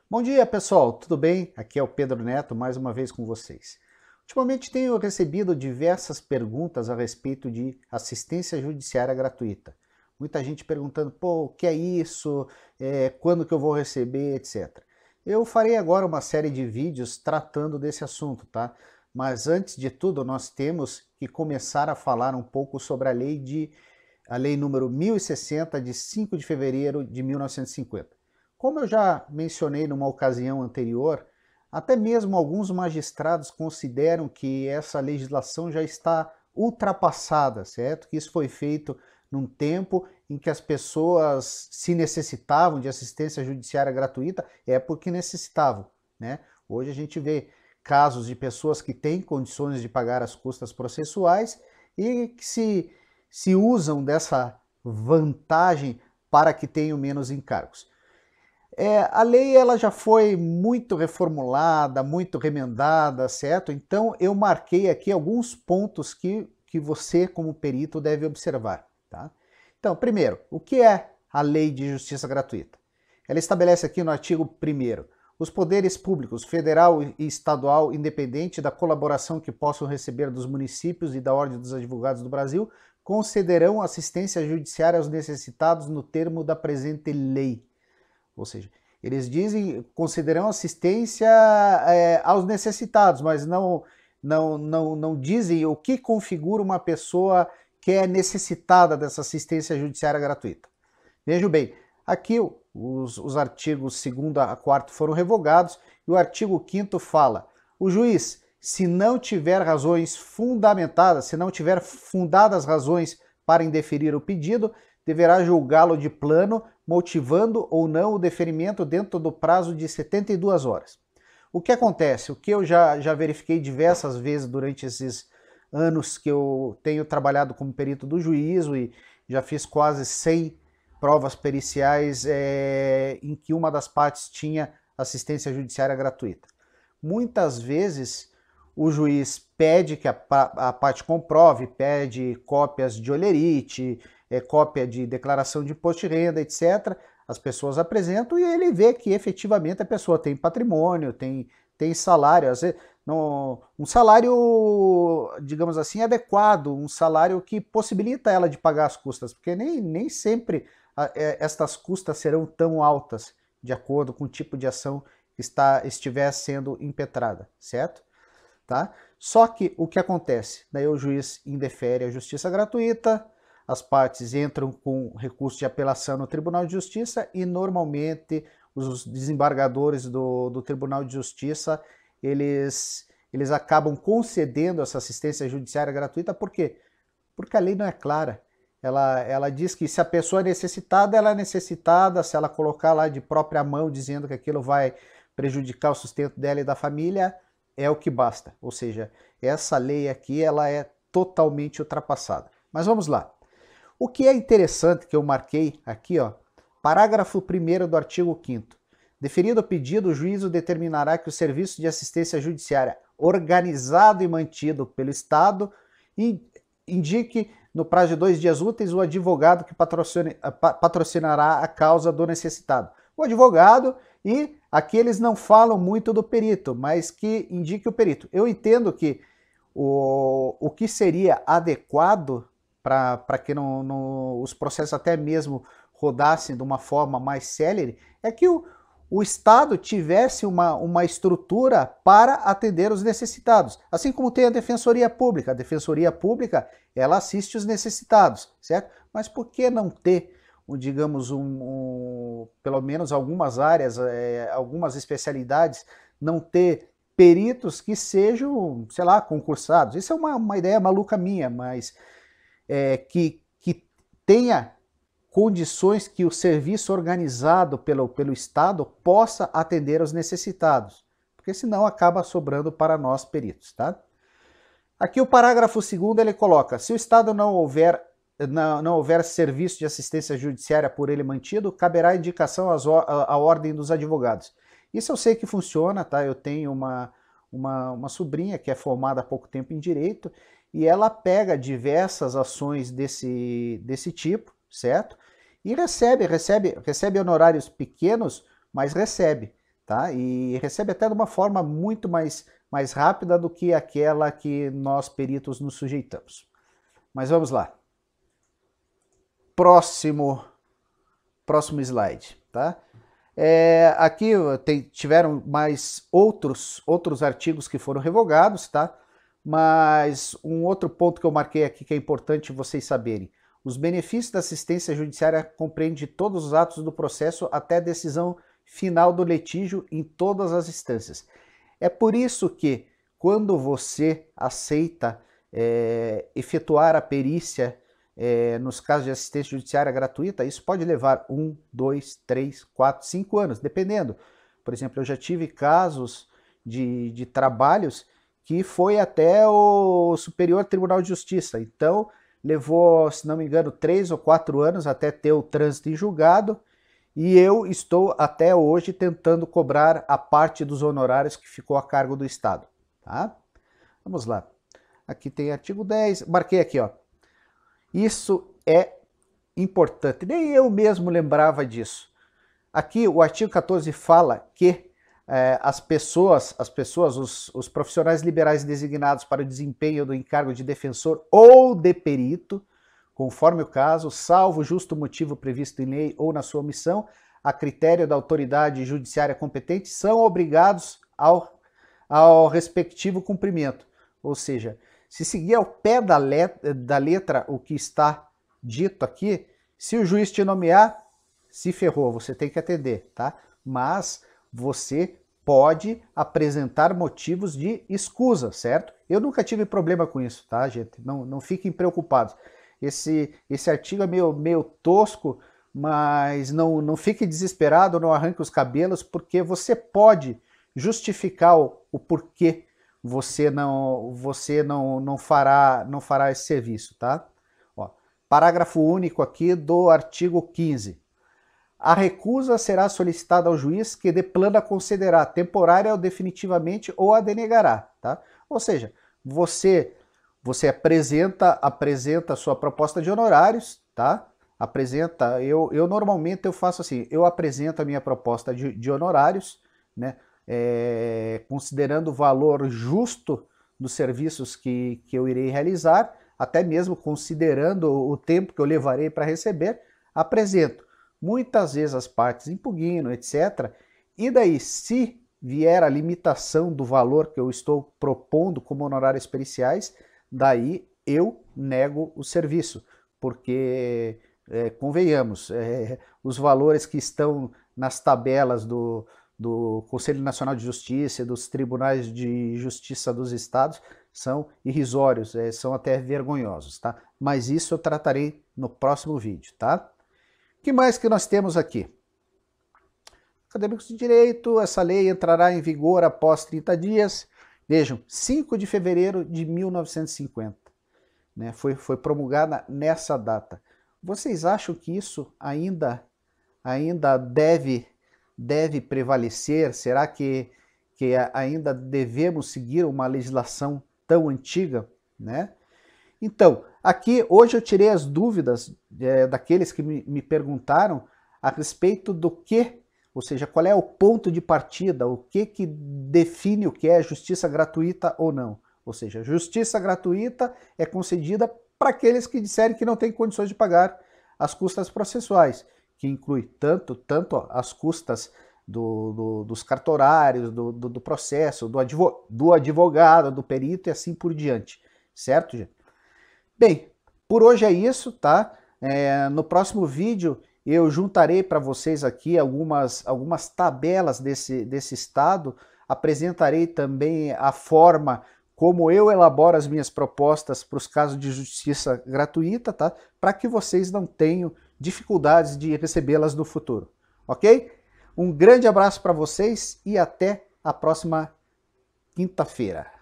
Bom dia, pessoal, tudo bem? Aqui é o Pedro Neto, mais uma vez com vocês. Ultimamente tenho recebido diversas perguntas a respeito de assistência judiciária gratuita. Muita gente perguntando, pô, o que é isso? Quando que eu vou receber, etc. Eu farei agora uma série de vídeos tratando desse assunto, tá? Mas antes de tudo, nós temos que começar a falar um pouco sobre a lei número 1060 de 5 de fevereiro de 1950. Como eu já mencionei numa ocasião anterior, até mesmo alguns magistrados consideram que essa legislação já está ultrapassada, certo? Que isso foi feito num tempo em que as pessoas, se necessitavam de assistência judiciária gratuita, é porque necessitavam, né? Hoje a gente vê casos de pessoas que têm condições de pagar as custas processuais e que se usam dessa vantagem para que tenham menos encargos. A lei ela já foi muito reformulada, muito remendada, certo? Então eu marquei aqui alguns pontos que você, como perito, deve observar. Tá? Então, primeiro, o que é a Lei de Justiça Gratuita? Ela estabelece aqui no artigo 1º, os poderes públicos, federal e estadual, independente da colaboração que possam receber dos municípios e da Ordem dos Advogados do Brasil, concederão assistência judiciária aos necessitados no termo da presente lei. Ou seja, eles dizem, consideram assistência aos necessitados, mas não dizem o que configura uma pessoa que é necessitada dessa assistência judiciária gratuita. Vejam bem, aqui os artigos 2º a 4º foram revogados e o artigo 5º fala: o juiz, se não tiver razões fundamentadas, se não tiver fundadas razões para indeferir o pedido, deverá julgá-lo de plano, motivando ou não o deferimento dentro do prazo de 72 horas. O que acontece? O que eu já verifiquei diversas vezes durante esses anos que eu tenho trabalhado como perito do juízo e já fiz quase 100 provas periciais em que uma das partes tinha assistência judiciária gratuita. Muitas vezes o juiz pede que a parte comprove, pede cópias de olerite, cópia de declaração de imposto de renda, etc. As pessoas apresentam e ele vê que efetivamente a pessoa tem patrimônio, tem salário, às vezes, um salário, digamos assim, adequado, um salário que possibilita ela de pagar as custas, porque nem sempre estas custas serão tão altas, de acordo com o tipo de ação que estiver sendo impetrada, certo? Tá? Só que o que acontece? Daí o juiz indefere a justiça gratuita, as partes entram com recurso de apelação no Tribunal de Justiça e normalmente os desembargadores do Tribunal de Justiça eles acabam concedendo essa assistência judiciária gratuita. Por quê? Porque a lei não é clara. Ela diz que se a pessoa é necessitada, ela é necessitada, se ela colocar lá de própria mão dizendo que aquilo vai prejudicar o sustento dela e da família, é o que basta. Ou seja, essa lei aqui ela é totalmente ultrapassada. Mas vamos lá. O que é interessante que eu marquei aqui, ó, parágrafo 1º do artigo 5º. Deferido o pedido, o juízo determinará que o serviço de assistência judiciária organizado e mantido pelo Estado indique no prazo de 2 dias úteis o advogado que patrocinará a causa do necessitado. O advogado, e aqui eles não falam muito do perito, mas que indique o perito. Eu entendo que o que seria adequado para que os processos até mesmo rodassem de uma forma mais célere, é que o Estado tivesse uma estrutura para atender os necessitados. Assim como tem a Defensoria Pública. A Defensoria Pública, ela assiste os necessitados, certo? Mas por que não ter, digamos, pelo menos algumas áreas, algumas especialidades, não ter peritos que sejam, sei lá, concursados? Isso é uma ideia maluca minha, mas que tenha condições que o serviço organizado pelo Estado possa atender aos necessitados, porque senão acaba sobrando para nós peritos, tá? Aqui o parágrafo 2º ele coloca: se o Estado não houver serviço de assistência judiciária por ele mantido, caberá indicação à ordem dos advogados. Isso eu sei que funciona, tá? Eu tenho uma sobrinha que é formada há pouco tempo em Direito e ela pega diversas ações desse tipo, certo? E recebe honorários pequenos, mas recebe, tá? E recebe até de uma forma muito mais rápida do que aquela que nós peritos nos sujeitamos. Mas vamos lá. Próximo slide, tá? Aqui tiveram mais outros artigos que foram revogados, tá? Mas um outro ponto que eu marquei aqui que é importante vocês saberem. Os benefícios da assistência judiciária compreendem todos os atos do processo até a decisão final do litígio em todas as instâncias. É por isso que, quando você aceita efetuar a perícia nos casos de assistência judiciária gratuita, isso pode levar 1, 2, 3, 4, 5 anos, dependendo. Por exemplo, eu já tive casos de trabalhos que foi até o Superior Tribunal de Justiça. Então, levou, se não me engano, 3 ou 4 anos até ter o trânsito em julgado, e eu estou até hoje tentando cobrar a parte dos honorários que ficou a cargo do Estado. Tá? Vamos lá. Aqui tem artigo 10, marquei aqui, ó. Isso é importante, nem eu mesmo lembrava disso. Aqui o artigo 14 fala que as pessoas, os profissionais liberais designados para o desempenho do encargo de defensor ou de perito, conforme o caso, salvo justo motivo previsto em lei ou na sua omissão, a critério da autoridade judiciária competente, são obrigados ao respectivo cumprimento. Ou seja, se seguir ao pé da letra o que está dito aqui, se o juiz te nomear, se ferrou, você tem que atender, tá? Mas você pode apresentar motivos de escusa, certo? Eu nunca tive problema com isso, tá, gente? Não fiquem preocupados. Esse artigo é meio tosco, mas não fique desesperado, não arranque os cabelos, porque você pode justificar o porquê você não fará esse serviço, tá? Ó, parágrafo único aqui do artigo 15. A recusa será solicitada ao juiz que de plano a concederá temporária ou definitivamente ou a denegará, tá? Ou seja, você apresenta a sua proposta de honorários, tá? Eu normalmente eu faço assim, eu apresento a minha proposta de honorários, né? Considerando o valor justo dos serviços que eu irei realizar, até mesmo considerando o tempo que eu levarei para receber, apresento. Muitas vezes as partes impugnam, etc. E daí, se vier a limitação do valor que eu estou propondo como honorários periciais, daí eu nego o serviço, porque, convenhamos, os valores que estão nas tabelas do Conselho Nacional de Justiça e dos Tribunais de Justiça dos Estados são irrisórios, são até vergonhosos, tá? Mas isso eu tratarei no próximo vídeo, tá? O que mais que nós temos aqui? Acadêmicos de Direito, essa lei entrará em vigor após 30 dias. Vejam, 5 de fevereiro de 1950, né? Foi promulgada nessa data. Vocês acham que isso ainda deve prevalecer? Será que ainda devemos seguir uma legislação tão antiga, né? Então, aqui hoje eu tirei as dúvidas daqueles que me perguntaram a respeito do que, ou seja, qual é o ponto de partida, o que define o que é justiça gratuita ou não. Ou seja, justiça gratuita é concedida para aqueles que disserem que não têm condições de pagar as custas processuais, que inclui tanto as custas dos cartorários, do processo, do advogado, do perito e assim por diante, certo, gente? Bem, por hoje é isso, tá? No próximo vídeo eu juntarei para vocês aqui algumas tabelas desse estado, apresentarei também a forma como eu elaboro as minhas propostas para os casos de justiça gratuita, tá? Para que vocês não tenham dificuldades de recebê-las no futuro, ok? Um grande abraço para vocês e até a próxima quinta-feira.